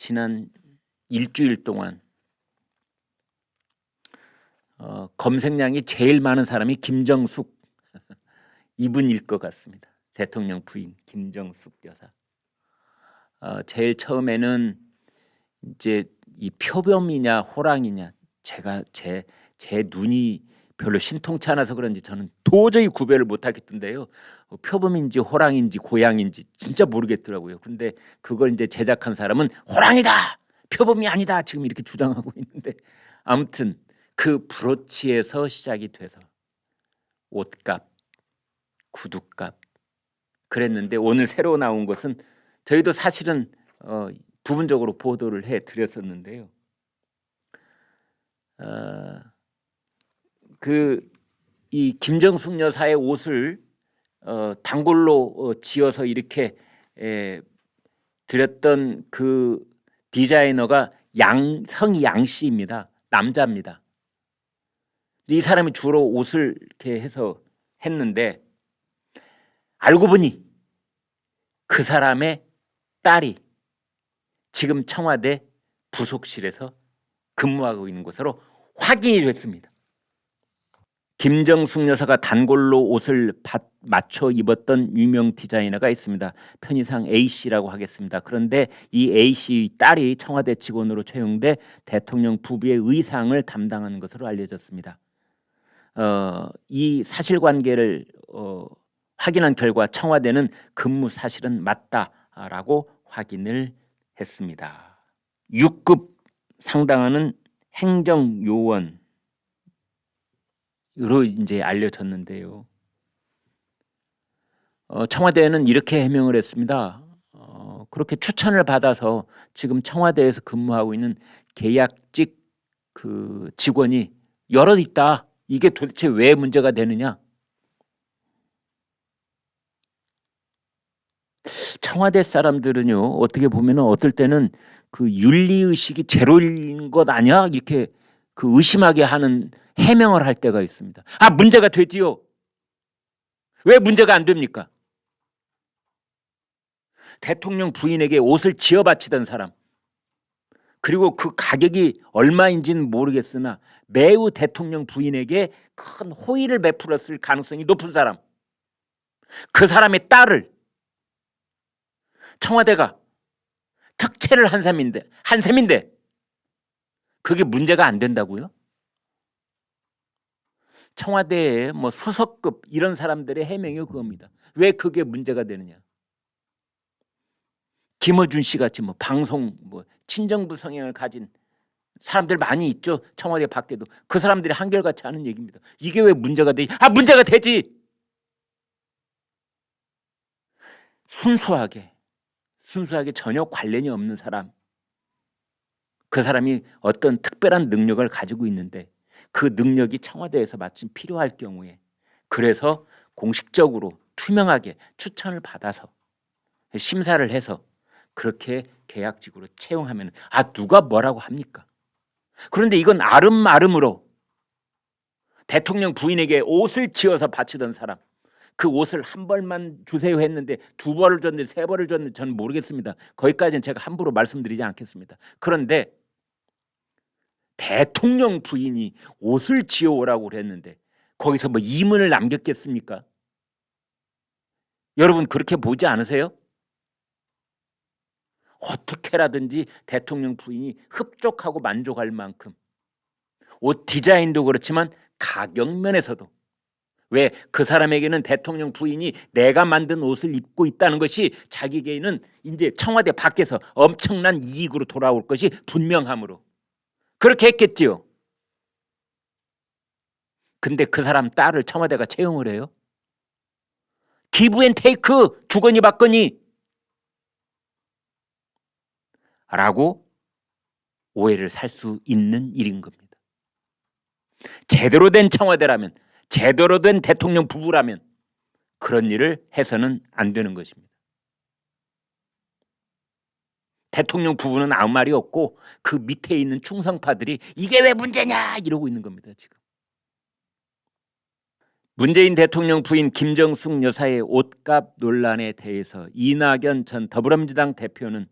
지난 일주일 동안 검색량이 제일 많은 사람이 김정숙 이분일 것 같습니다. 대통령 부인 김정숙 여사. 제일 처음에는 이제 이 표범이냐 호랑이냐 제가 제 눈이 별로 신통치 않아서 그런지 저는 도저히 구별을 못하겠던데요. 표범인지 호랑인지 고양인지 진짜 모르겠더라고요. 근데 그걸 이제 제작한 사람은 호랑이다, 표범이 아니다 지금 이렇게 주장하고 있는데, 아무튼 그 브로치에서 시작이 돼서 옷값, 구두값 그랬는데, 오늘 새로 나온 것은 저희도 사실은 부분적으로 보도를 해드렸었는데요. 이 김정숙 여사의 옷을 단골로 지어서 이렇게 드렸던 그 디자이너가 성이 양 씨입니다. 남자입니다. 이 사람이 주로 옷을 이렇게 해서 했는데, 알고 보니 그 사람의 딸이 지금 청와대 부속실에서 근무하고 있는 것으로 확인이 됐습니다. 김정숙 여사가 단골로 옷을 맞춰 입었던 유명 디자이너가 있습니다. 편의상 A씨라고 하겠습니다. 그런데 이 A씨 딸이 청와대 직원으로 채용돼 대통령 부부의 의상을 담당하는 것으로 알려졌습니다. 이 사실관계를 확인한 결과 청와대는 근무 사실은 맞다라고 확인을 했습니다. 6급 상당하는 행정요원으로 이제 알려졌는데요. 청와대는 이렇게 해명을 했습니다. 그렇게 추천을 받아서 지금 청와대에서 근무하고 있는 계약직 그 직원이 여럿 있다. 이게 도대체 왜 문제가 되느냐? 청와대 사람들은요, 어떻게 보면 어떨 때는 그 윤리의식이 제로인 것 아니야? 이렇게 그 의심하게 하는 해명을 할 때가 있습니다. 문제가 되지요. 왜 문제가 안 됩니까? 대통령 부인에게 옷을 지어 바치던 사람, 그리고 그 가격이 얼마인지는 모르겠으나 매우 대통령 부인에게 큰 호의를 베풀었을 가능성이 높은 사람, 그 사람의 딸을 청와대가 특채를 한 셈인데 그게 문제가 안 된다고요? 청와대에 뭐 수석급 이런 사람들의 해명이 그겁니다. 왜 그게 문제가 되느냐? 김어준 씨 같이 뭐 방송 친정부 성향을 가진 사람들 많이 있죠. 청와대 밖에도. 그 사람들이 한결같이 하는 얘기입니다. 이게 왜 문제가 되지? 문제가 되지. 순수하게 전혀 관련이 없는 사람, 그 사람이 어떤 특별한 능력을 가지고 있는데 그 능력이 청와대에서 마침 필요할 경우에, 그래서 공식적으로 투명하게 추천을 받아서 심사를 해서 그렇게 계약직으로 채용하면 누가 뭐라고 합니까? 그런데 이건 아름아름으로 대통령 부인에게 옷을 지어서 바치던 사람, 그 옷을 한 벌만 주세요 했는데 두 벌을 줬는데 세 벌을 줬는데 저는 모르겠습니다. 거기까지는 제가 함부로 말씀드리지 않겠습니다. 그런데 대통령 부인이 옷을 지어오라고 그랬는데 거기서 뭐 이문을 남겼겠습니까? 여러분 그렇게 보지 않으세요? 어떻게라든지 대통령 부인이 흡족하고 만족할 만큼, 옷 디자인도 그렇지만 가격 면에서도, 왜 그 사람에게는 대통령 부인이 내가 만든 옷을 입고 있다는 것이 자기에게는 이제 청와대 밖에서 엄청난 이익으로 돌아올 것이 분명하므로 그렇게 했겠지요. 근데 그 사람 딸을 청와대가 채용을 해요? 기브앤테이크, 주거니 받거니 라고 오해를 살 수 있는 일인 겁니다. 제대로 된 청와대라면, 제대로 된 대통령 부부라면 그런 일을 해서는 안 되는 것입니다. 대통령 부부는 아무 말이 없고 그 밑에 있는 충성파들이 이게 왜 문제냐 이러고 있는 겁니다. 지금 문재인 대통령 부인 김정숙 여사의 옷값 논란에 대해서 이낙연 전 더불어민주당 대표는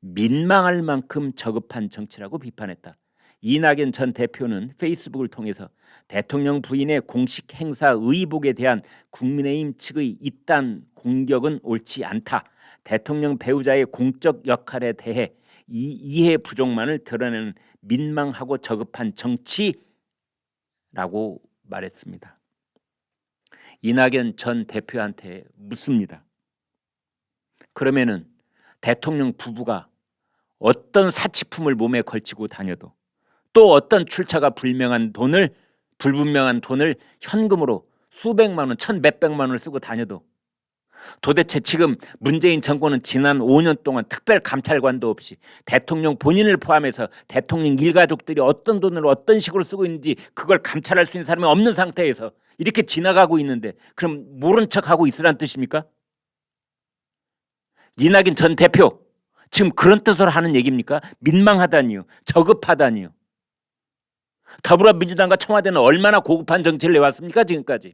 민망할 만큼 저급한 정치라고 비판했다. 이낙연 전 대표는 페이스북을 통해서 대통령 부인의 공식 행사 의복에 대한 국민의힘 측의 이딴 공격은 옳지 않다. 대통령 배우자의 공적 역할에 대해 이해 부족만을 드러내는 민망하고 저급한 정치라고 말했습니다. 이낙연 전 대표한테 묻습니다. 그러면은 대통령 부부가 어떤 사치품을 몸에 걸치고 다녀도 또 어떤 출처가 불분명한 돈을 현금으로 수백만 원, 천 몇백만 원을 쓰고 다녀도 도대체 지금 문재인 정권은 지난 5년 동안 특별감찰관도 없이 대통령 본인을 포함해서 대통령 일가족들이 어떤 돈을 어떤 식으로 쓰고 있는지 그걸 감찰할 수 있는 사람이 없는 상태에서 이렇게 지나가고 있는데 그럼 모른 척하고 있으란 뜻입니까? 이낙연 전 대표 지금 그런 뜻으로 하는 얘기입니까? 민망하다니요. 저급하다니요. 더불어민주당과 청와대는 얼마나 고급한 정치를 내왔습니까? 지금까지.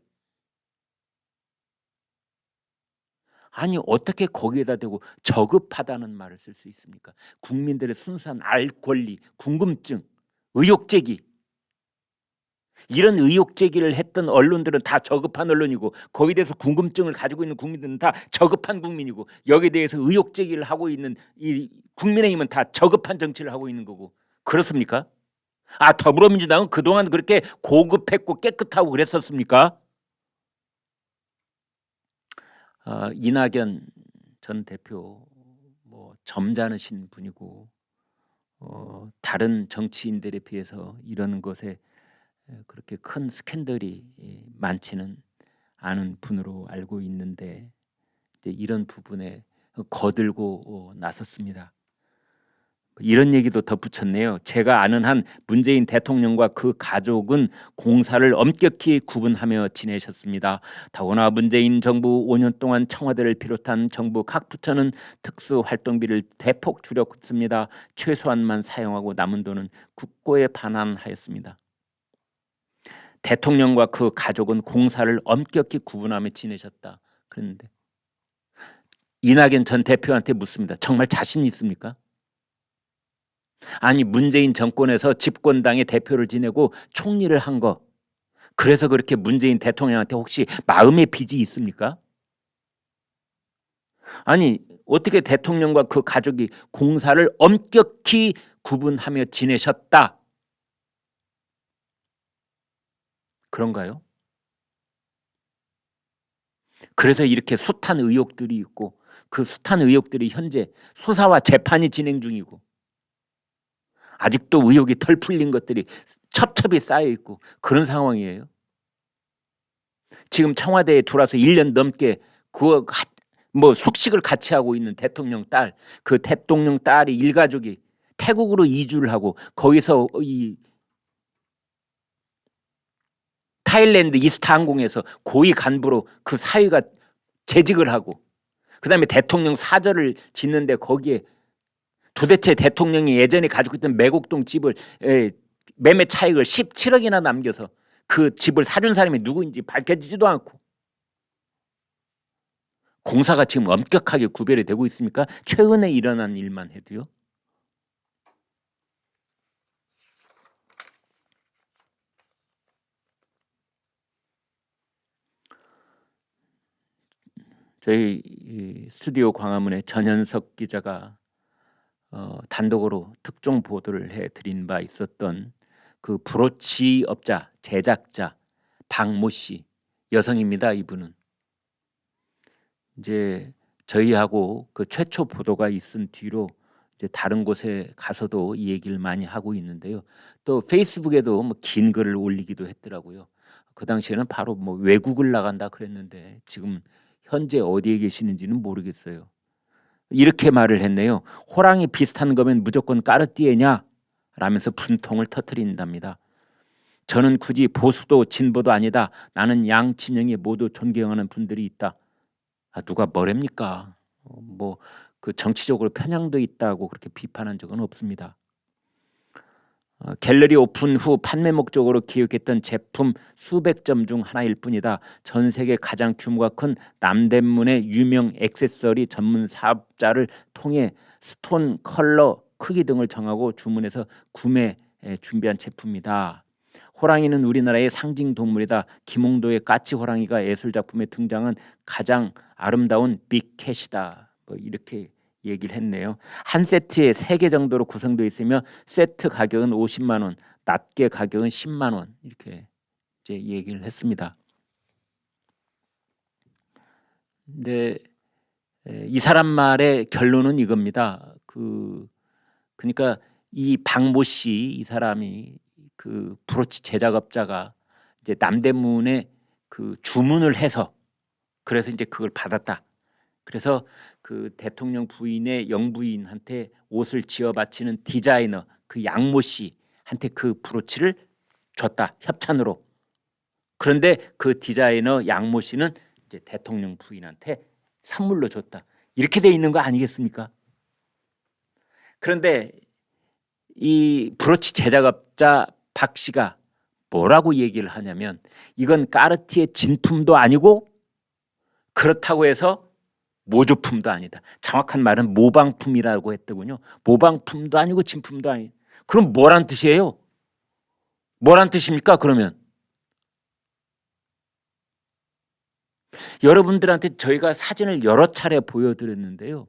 아니 어떻게 거기에다 대고 저급하다는 말을 쓸 수 있습니까? 국민들의 순수한 알 권리, 궁금증, 의혹제기 이런 의혹제기를 했던 언론들은 다 저급한 언론이고 거기에 대해서 궁금증을 가지고 있는 국민들은 다 저급한 국민이고 여기에 대해서 의혹제기를 하고 있는 이 국민의힘은 다 저급한 정치를 하고 있는 거고 그렇습니까? 더불어민주당은 그동안 그렇게 고급했고 깨끗하고 그랬었습니까? 이낙연 전 대표 뭐 점잖으신 분이고 다른 정치인들에 비해서 이런 것에 그렇게 큰 스캔들이 많지는 않은 분으로 알고 있는데 이제 이런 부분에 거들고 나섰습니다. 이런 얘기도 덧붙였네요. 제가 아는 한 문재인 대통령과 그 가족은 공사를 엄격히 구분하며 지내셨습니다. 더구나 문재인 정부 5년 동안 청와대를 비롯한 정부 각 부처는 특수활동비를 대폭 줄였습니다. 최소한만 사용하고 남은 돈은 국고에 반환하였습니다. 대통령과 그 가족은 공사를 엄격히 구분하며 지내셨다. 그랬는데 이낙연 전 대표한테 묻습니다. 정말 자신 있습니까? 아니 문재인 정권에서 집권당의 대표를 지내고 총리를 한 거 그래서 그렇게 문재인 대통령한테 혹시 마음의 빚이 있습니까? 아니 어떻게 대통령과 그 가족이 공사를 엄격히 구분하며 지내셨다 그런가요? 그래서 이렇게 숱한 의혹들이 있고 그 숱한 의혹들이 현재 수사와 재판이 진행 중이고 아직도 의혹이 덜 풀린 것들이 첩첩이 쌓여 있고 그런 상황이에요. 지금 청와대에 들어와서 1년 넘게 그 숙식을 같이 하고 있는 대통령 딸, 그 대통령 딸이 일가족이 태국으로 이주를 하고 거기서 이 타일랜드 이스타항공에서 고위 간부로 그 사위가 재직을 하고 그다음에 대통령 사저를 짓는데 거기에 도대체 대통령이 예전에 가지고 있던 매곡동 집을 매매 차익을 17억이나 남겨서 그 집을 사준 사람이 누구인지 밝혀지지도 않고 공사가 지금 엄격하게 구별이 되고 있습니까? 최근에 일어난 일만 해도요. 저희 스튜디오 광화문에 전현석 기자가 단독으로 특종 보도를 해드린 바 있었던 그 브로치 업자 제작자 박모 씨 여성입니다. 이분은 이제 저희하고 그 최초 보도가 있은 뒤로 이제 다른 곳에 가서도 이 얘기를 많이 하고 있는데요. 또 페이스북에도 뭐 긴 글을 올리기도 했더라고요. 그 당시에는 바로 뭐 외국을 나간다 그랬는데 지금 현재 어디에 계시는지는 모르겠어요. 이렇게 말을 했네요. 호랑이 비슷한 거면 무조건 까르띠에냐? 라면서 분통을 터뜨린답니다. 저는 굳이 보수도 진보도 아니다. 나는 양 진영이 모두 존경하는 분들이 있다. 누가 뭐랍니까? 뭐 그 정치적으로 편향도 있다고 그렇게 비판한 적은 없습니다. 갤러리 오픈 후 판매 목적으로 기획했던 제품 수백 점 중 하나일 뿐이다. 전 세계 가장 규모가 큰 남대문의 유명 액세서리 전문 사업자를 통해 스톤, 컬러, 크기 등을 정하고 주문해서 구매 준비한 제품이다. 호랑이는 우리나라의 상징 동물이다. 김홍도의 까치 호랑이가 예술 작품에 등장한 가장 아름다운 빅캣이다. 뭐 이렇게 얘기를 했네요. 한 세트에 3개 정도로 구성되어 있으며 세트 가격은 50만 원, 낱개 가격은 10만 원 이렇게 이제 얘기를 했습니다. 근데 이 사람 말의 결론은 이겁니다. 그러니까 이 박모 씨 이 사람이 그 브로치 제작업자가 이제 남대문에 그 주문을 해서 그래서 이제 그걸 받았다. 그래서 그 대통령 부인의 영부인한테 옷을 지어 바치는 디자이너 그 양모 씨한테 그 브로치를 줬다. 협찬으로. 그런데 그 디자이너 양모 씨는 이제 대통령 부인한테 선물로 줬다. 이렇게 돼 있는 거 아니겠습니까? 그런데 이 브로치 제작업자 박 씨가 뭐라고 얘기를 하냐면 이건 까르티의 진품도 아니고 그렇다고 해서 모조품도 아니다. 정확한 말은 모방품이라고 했더군요. 모방품도 아니고 진품도 아니. 그럼 뭐란 뜻이에요? 뭐란 뜻입니까? 그러면 여러분들한테 저희가 사진을 여러 차례 보여드렸는데요.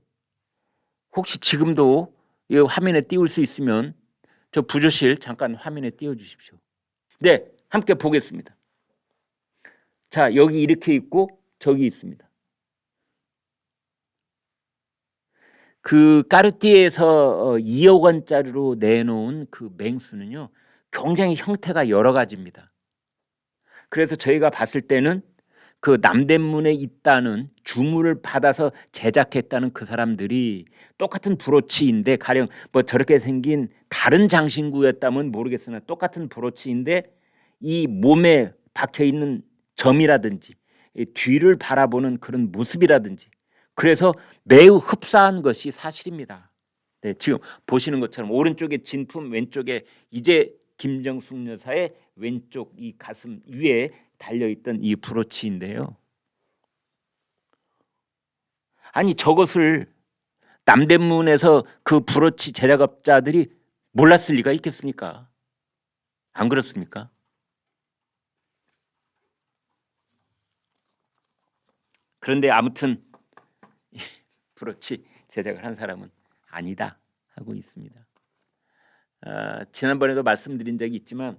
혹시 지금도 이 화면에 띄울 수 있으면 저 부조실 잠깐 화면에 띄워주십시오. 네, 함께 보겠습니다. 자, 여기 이렇게 있고 저기 있습니다. 그 까르띠에서 2억 원짜리로 내놓은 그 맹수는요, 굉장히 형태가 여러 가지입니다. 그래서 저희가 봤을 때는 그 남대문에 있다는 주문을 받아서 제작했다는 그 사람들이 똑같은 브로치인데 가령 뭐 저렇게 생긴 다른 장신구였다면 모르겠으나 똑같은 브로치인데 이 몸에 박혀 있는 점이라든지 이 뒤를 바라보는 그런 모습이라든지 그래서 매우 흡사한 것이 사실입니다. 네, 지금 보시는 것처럼 오른쪽에 진품, 왼쪽에 이제 김정숙 여사의 왼쪽 이 가슴 위에 달려있던 이 브로치인데요. 아니 저것을 남대문에서 그 브로치 제작업자들이 몰랐을 리가 있겠습니까? 안 그렇습니까? 그런데 아무튼 브로치 제작을 한 사람은 아니다 하고 있습니다. 지난번에도 말씀드린 적이 있지만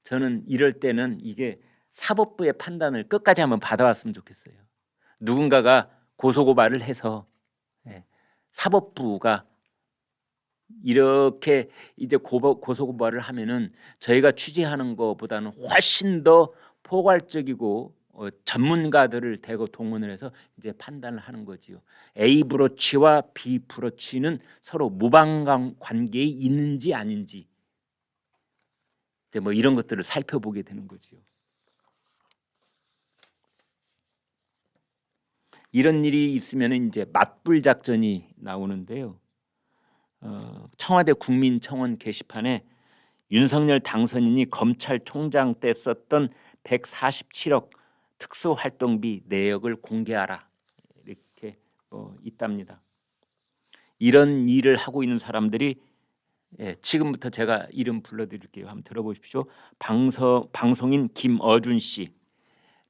저는 이럴 때는 이게 사법부의 판단을 끝까지 한번 받아왔으면 좋겠어요. 누군가가 고소고발을 해서 사법부가 이렇게 이제 고소고발을 하면은 저희가 취재하는 것보다는 훨씬 더 포괄적이고 전문가들을 대거 동원을 해서 이제 판단을 하는 거지요. A 브로치와 B 브로치는 서로 무방 관계에 있는지 아닌지 이제 뭐 이런 것들을 살펴보게 되는 거지요. 이런 일이 있으면 이제 맞불 작전이 나오는데요. 청와대 국민청원 게시판에 윤석열 당선인이 검찰총장 때 썼던 147억 특수활동비 내역을 공개하라 이렇게 있답니다. 이런 일을 하고 있는 사람들이 지금부터 제가 이름 불러드릴게요. 한번 들어보십시오. 방송인 김어준 씨,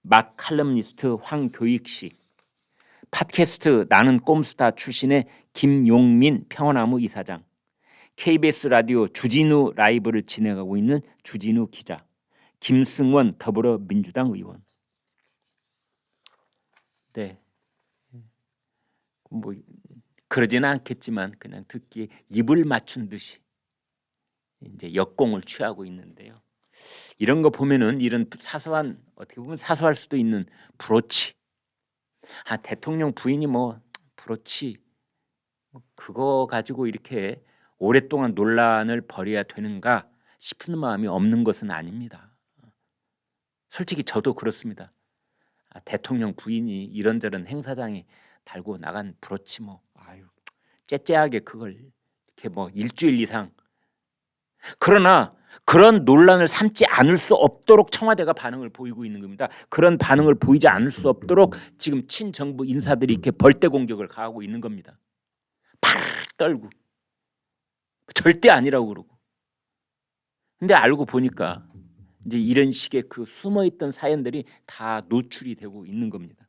막 칼럼니스트 황교익 씨, 팟캐스트 나는 꼼스타 출신의 김용민 평화나무 이사장, KBS 라디오 주진우 라이브를 진행하고 있는 주진우 기자, 김승원 더불어민주당 의원. 네, 뭐 그러지는 않겠지만 그냥 듣기에 입을 맞춘 듯이 이제 역공을 취하고 있는데요. 이런 거 보면은 이런 사소한 어떻게 보면 사소할 수도 있는 브로치, 대통령 부인이 뭐 브로치 그거 가지고 이렇게 오랫동안 논란을 벌여야 되는가 싶은 마음이 없는 것은 아닙니다. 솔직히 저도 그렇습니다. 대통령 부인이 이런저런 행사장에 달고 나간 브로치 뭐 아유 째째하게 그걸 이렇게 뭐 일주일 이상 그러나 그런 논란을 삼지 않을 수 없도록 청와대가 반응을 보이고 있는 겁니다. 그런 반응을 보이지 않을 수 없도록 지금 친정부 인사들이 이렇게 벌떼 공격을 가하고 있는 겁니다. 팍 떨고 절대 아니라고 그러고. 근데 알고 보니까 이제 이런 식의 그 숨어있던 사연들이 다 노출이 되고 있는 겁니다.